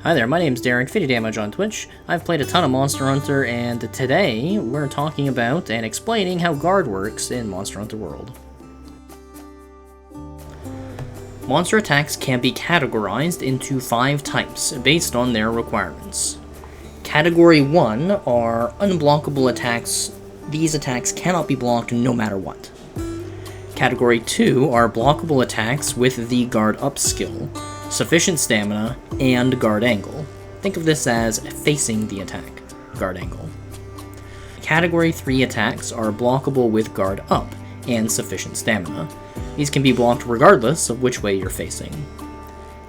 Hi there, my name's Derek, 50 Damage on Twitch. I've played a ton of Monster Hunter, and today we're talking about and explaining how guard works in Monster Hunter World. Monster attacks can be categorized into 5 types based on their requirements. Category 1 are unblockable attacks. These attacks cannot be blocked no matter what. Category 2 are blockable attacks with the guard up skill, sufficient stamina, and guard angle. Think of this as facing the attack, guard angle. Category 3 attacks are blockable with guard up and sufficient stamina. These can be blocked regardless of which way you're facing.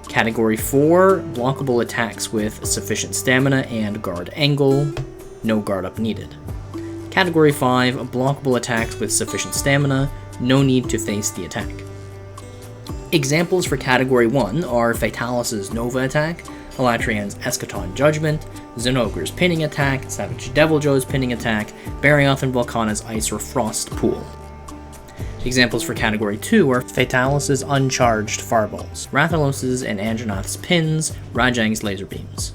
Category 4, blockable attacks with sufficient stamina and guard angle, no guard up needed. Category 5, blockable attacks with sufficient stamina, no need to face the attack. Examples for Category 1 are Fatalis' Nova attack, Elatrian's Eschaton Judgment, Zinogre's Pinning attack, Savage Deviljo's Pinning attack, Barioth and Volcana's Ice or Frost Pool. Examples for Category 2 are Fatalis' Uncharged Fireballs, Rathalos' and Anjanath's Pins, Rajang's Laser Beams.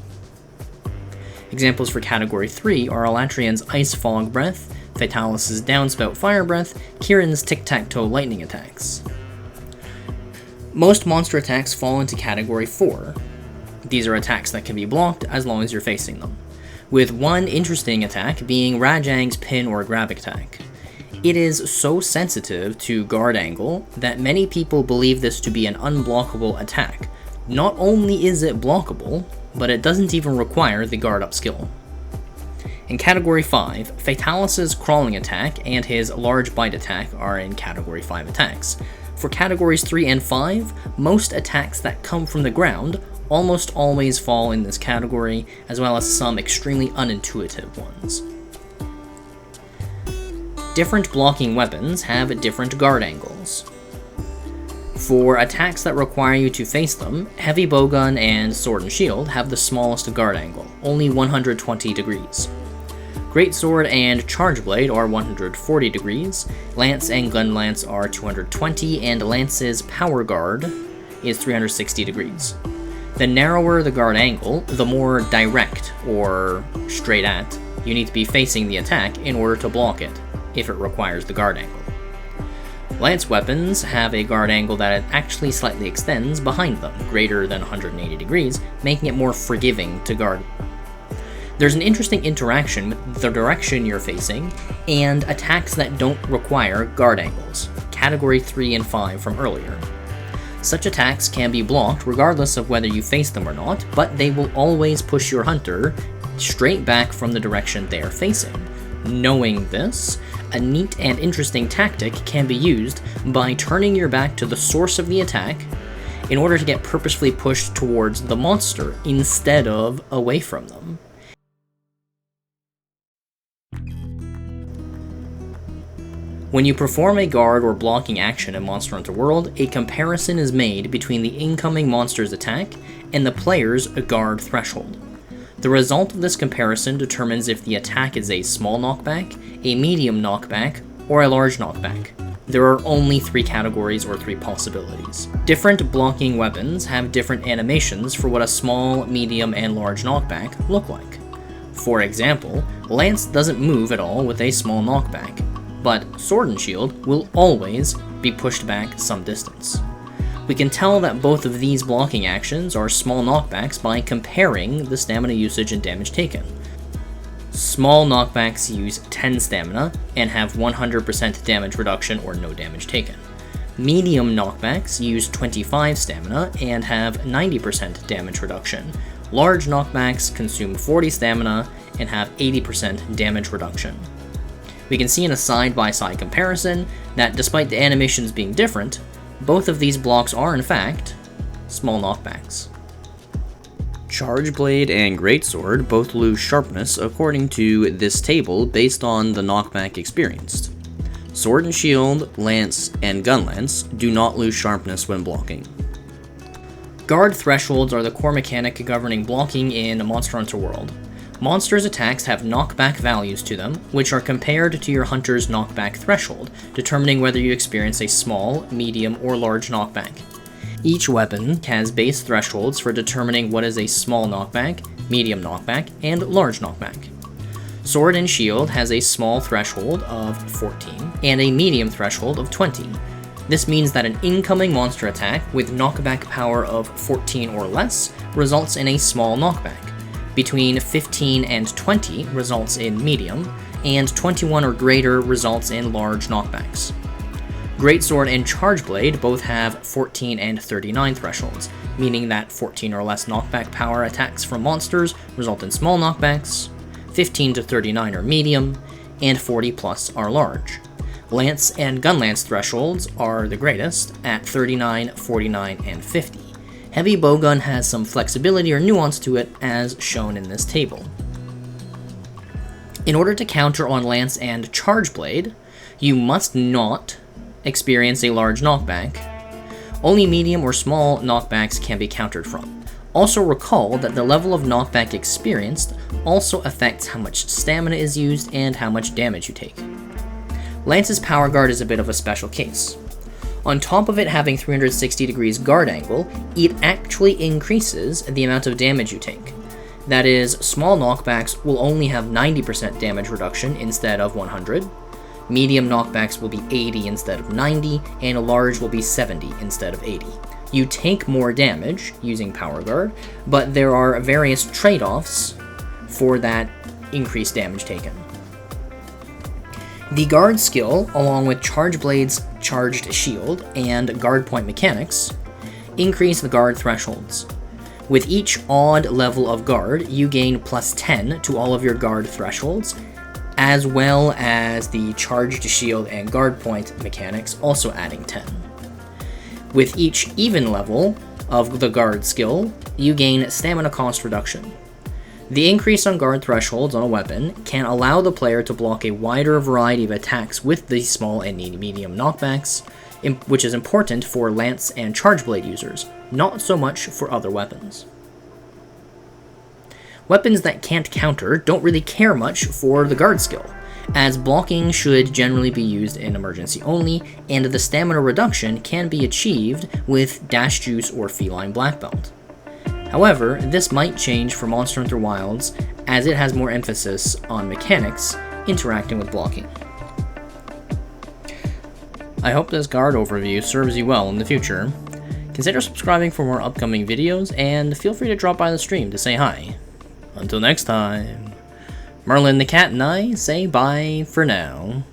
Examples for Category 3 are Elatrian's Ice Fog Breath, Fatalis' Downspout Fire Breath, Kirin's Tic-Tac-Toe Lightning attacks. Most monster attacks fall into Category 4. These are attacks that can be blocked as long as you're facing them, with one interesting attack being Rajang's Pin or Grab attack. It is so sensitive to guard angle that many people believe this to be an unblockable attack. Not only is it blockable, but it doesn't even require the guard up skill. In Category 5, Fatalis' Crawling attack and his Large Bite attack are in Category 5 attacks. For Categories 3 and 5, most attacks that come from the ground almost always fall in this category, as well as some extremely unintuitive ones. Different blocking weapons have different guard angles. For attacks that require you to face them, Heavy Bowgun and Sword and Shield have the smallest guard angle, only 120 degrees. Greatsword and Charge Blade are 140 degrees, Lance and Gun Lance are 220, and Lance's Power Guard is 360 degrees. The narrower the guard angle, the more direct, or straight at, you need to be facing the attack in order to block it, if it requires the guard angle. Lance weapons have a guard angle that actually slightly extends behind them, greater than 180 degrees, making it more forgiving to guard. There's an interesting interaction with the direction you're facing and attacks that don't require guard angles, Category 3 and 5 from earlier. Such attacks can be blocked regardless of whether you face them or not, but they will always push your hunter straight back from the direction they are facing. Knowing this, a neat and interesting tactic can be used by turning your back to the source of the attack in order to get purposefully pushed towards the monster instead of away from them. When you perform a guard or blocking action in Monster Hunter World, a comparison is made between the incoming monster's attack and the player's guard threshold. The result of this comparison determines if the attack is a small knockback, a medium knockback, or a large knockback. There are only 3 categories or 3 possibilities. Different blocking weapons have different animations for what a small, medium, and large knockback look like. For example, Lance doesn't move at all with a small knockback, but Sword and Shield will always be pushed back some distance. We can tell that both of these blocking actions are small knockbacks by comparing the stamina usage and damage taken. Small knockbacks use 10 stamina and have 100% damage reduction or no damage taken. Medium knockbacks use 25 stamina and have 90% damage reduction. Large knockbacks consume 40 stamina and have 80% damage reduction. We can see in a side-by-side comparison that despite the animations being different, both of these blocks are in fact small knockbacks. Charge Blade and Greatsword both lose sharpness according to this table based on the knockback experienced. Sword and Shield, Lance, and Gun Lance do not lose sharpness when blocking. Guard thresholds are the core mechanic governing blocking in Monster Hunter World. Monsters' attacks have knockback values to them, which are compared to your hunter's knockback threshold, determining whether you experience a small, medium, or large knockback. Each weapon has base thresholds for determining what is a small knockback, medium knockback, and large knockback. Sword and Shield has a small threshold of 14 and a medium threshold of 20. This means that an incoming monster attack with knockback power of 14 or less results in a small knockback. Between 15 and 20 results in medium, and 21 or greater results in large knockbacks. Greatsword and Chargeblade both have 14 and 39 thresholds, meaning that 14 or less knockback power attacks from monsters result in small knockbacks, 15 to 39 are medium, and 40 plus are large. Lance and Gunlance thresholds are the greatest at 39, 49, and 50. Heavy Bowgun has some flexibility or nuance to it, as shown in this table. In order to counter on Lance and Chargeblade, you must not experience a large knockback. Only medium or small knockbacks can be countered from. Also recall that the level of knockback experienced also affects how much stamina is used and how much damage you take. Lance's power guard is a bit of a special case. On top of it having 360 degrees guard angle, it actually increases the amount of damage you take. That is, small knockbacks will only have 90% damage reduction instead of 100, medium knockbacks will be 80 instead of 90, and large will be 70 instead of 80. You take more damage using Power Guard, but there are various trade-offs for that increased damage taken. The Guard skill, along with Chargeblade's Charged Shield and Guard Point mechanics, increase the Guard thresholds. With each odd level of Guard, you gain plus 10 to all of your Guard thresholds, as well as the Charged Shield and Guard Point mechanics also adding 10. With each even level of the Guard skill, you gain stamina cost reduction. The increase on guard thresholds on a weapon can allow the player to block a wider variety of attacks with the small and medium knockbacks, which is important for Lance and Chargeblade users, not so much for other weapons. Weapons that can't counter don't really care much for the guard skill, as blocking should generally be used in emergency only, and the stamina reduction can be achieved with Dash Juice or Feline Black Belt. However, this might change for Monster Hunter Wilds, as it has more emphasis on mechanics interacting with blocking. I hope this guard overview serves you well in the future. Consider subscribing for more upcoming videos, and feel free to drop by the stream to say hi. Until next time, Merlin the Cat and I say bye for now.